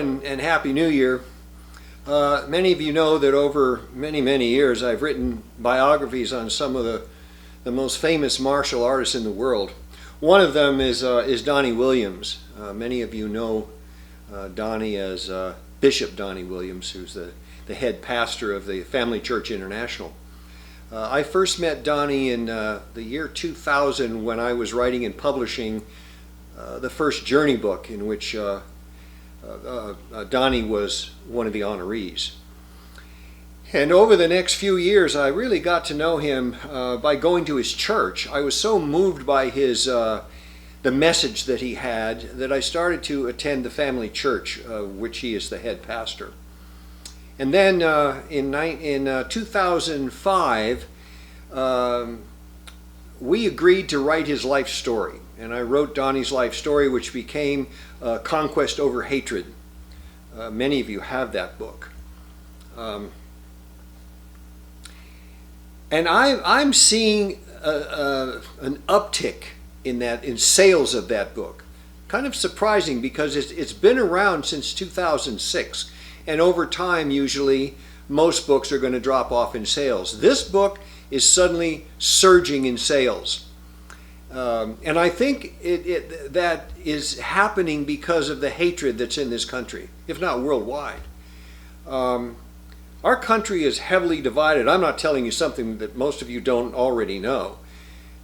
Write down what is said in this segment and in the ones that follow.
and Happy New Year. Many of you know that over many years I've written biographies on some of the most famous martial artists in the world. One of them is Donnie Williams. Many of you know Donnie as Bishop Donnie Williams, who's the head pastor of the Family Church International. I first met Donnie in the year 2000 when I was writing and publishing the first Journey book, in which Donnie was one of the honorees. And over the next few years, I really got to know him by going to his church. I was so moved by the message that he had that I started to attend the family church, which he is the head pastor. And then in 2005, we agreed to write his life story. And I wrote Donnie's life story, which became Conquest Over Hatred. Many of you have that book. And I'm seeing an uptick in sales of that book. Kind of surprising, because it's been around since 2006. And over time, usually, most books are going to drop off in sales. This book is suddenly surging in sales. And I think that is happening because of the hatred that's in this country, if not worldwide. Our country is heavily divided. I'm not telling you something that most of you don't already know.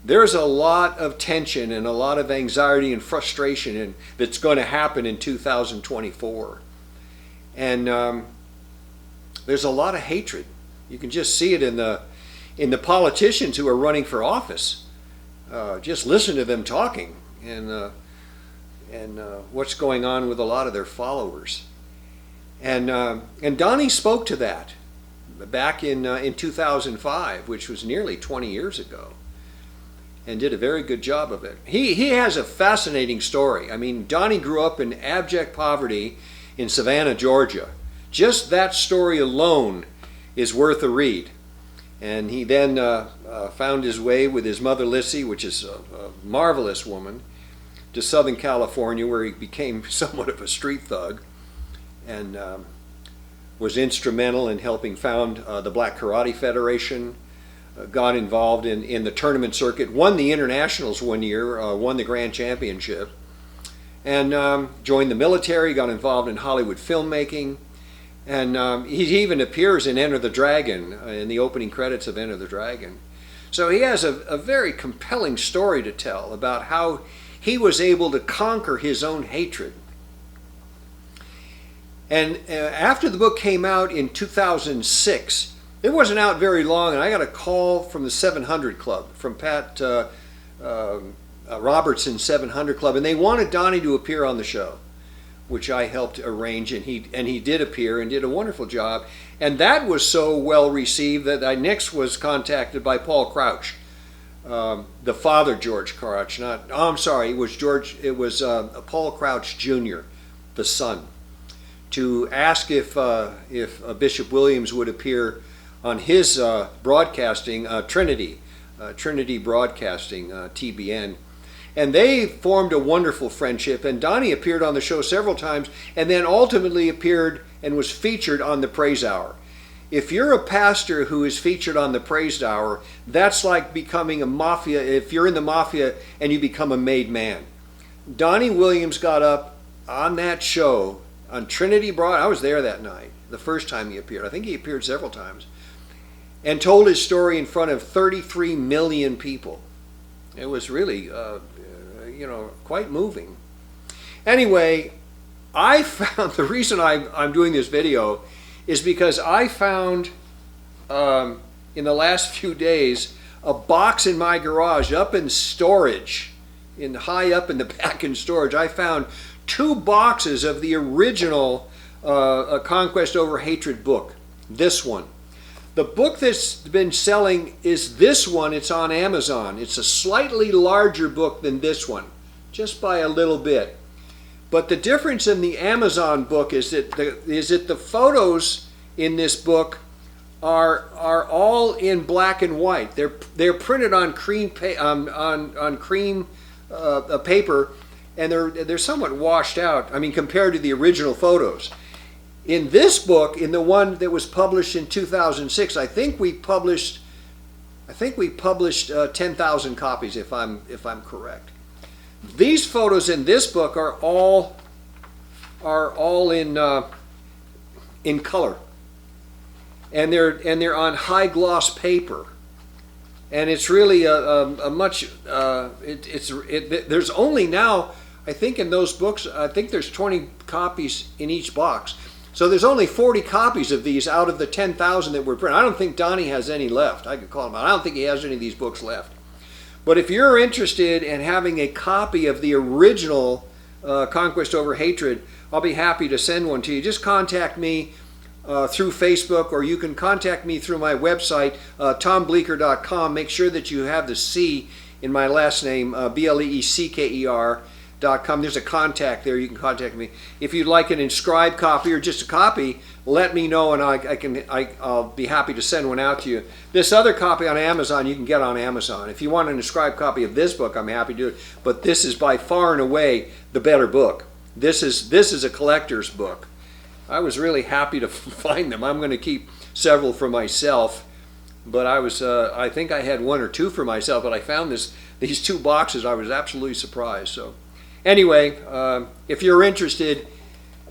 There's a lot of tension and a lot of anxiety and frustration that's going to happen in 2024. And there's a lot of hatred. You can just see it in the politicians who are running for office. Just listen to them talking and what's going on with a lot of their followers. And Donnie spoke to that back in 2005, which was nearly 20 years ago, and did a very good job of it. He has a fascinating story. I mean, Donnie grew up in abject poverty in Savannah, Georgia. Just that story alone is worth a read. And he then found his way with his mother Lissy, which is a marvelous woman, to Southern California, where he became somewhat of a street thug, and was instrumental in helping found the Black Karate Federation, got involved in the tournament circuit, won the internationals one year, won the grand championship, and joined the military, got involved in Hollywood filmmaking. And he even appears in Enter the Dragon, in the opening credits of Enter the Dragon. So he has a very compelling story to tell about how he was able to conquer his own hatred. And after the book came out in 2006, it wasn't out very long, and I got a call from the 700 Club, from Pat Robertson's 700 Club, and they wanted Donnie to appear on the show, which I helped arrange, and he did appear and did a wonderful job. And that was so well received that I next was contacted by Paul Crouch, the father George Crouch. It was Paul Crouch Jr., the son, to ask if Bishop Williams would appear on his broadcasting, Trinity Broadcasting, TBN. And they formed a wonderful friendship, and Donnie appeared on the show several times, and then ultimately appeared and was featured on the Praise Hour. If you're a pastor who is featured on the Praise Hour, that's like becoming a mafia. If you're in the mafia and you become a made man. Donnie Williams got up on that show on Trinity Broad. I was there that night, the first time he appeared. I think he appeared several times, and told his story in front of 33 million people. It was really quite moving. Anyway, I found the reason I'm doing this video is because I found in the last few days a box in my garage up in storage, high up in the back in storage. I found 2 boxes of the original Conquest Over Hatred book. This one. The book that's been selling is this one. It's on Amazon. It's a slightly larger book than this one, just by a little bit. But the difference in the Amazon book is that the photos in this book are all in black and white. They're printed on cream paper, and they're somewhat washed out. I mean, compared to the original photos. In this book, in the one that was published in 2006, I think we published 10,000 copies, if I'm correct. These photos in this book are all in color, and they're on high gloss paper, and it's really a much there's only now, I think, in those books, I think there's 20 copies in each box. So there's only 40 copies of these out of the 10,000 that were printed. I don't think Donnie has any left. I could call him out. I don't think he has any of these books left. But if you're interested in having a copy of the original Conquest Over Hatred, I'll be happy to send one to you. Just contact me through Facebook, or you can contact me through my website, tombleeker.com. Make sure that you have the C in my last name, BLEECKER.com. There's a contact there. You can contact me. If you'd like an inscribed copy or just a copy, let me know, and I'll be happy to send one out to you. This other copy on Amazon, you can get on Amazon. If you want an inscribed copy of this book, I'm happy to do it. But this is by far and away the better book. This is a collector's book. I was really happy to find them. I'm going to keep several for myself, but I think I had one or two for myself. But I found these two boxes. I was absolutely surprised. So. Anyway, if you're interested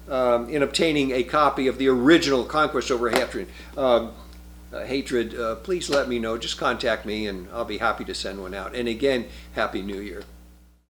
in obtaining a copy of the original Conquest Over Hatred, please let me know. Just contact me, and I'll be happy to send one out. And again, Happy New Year.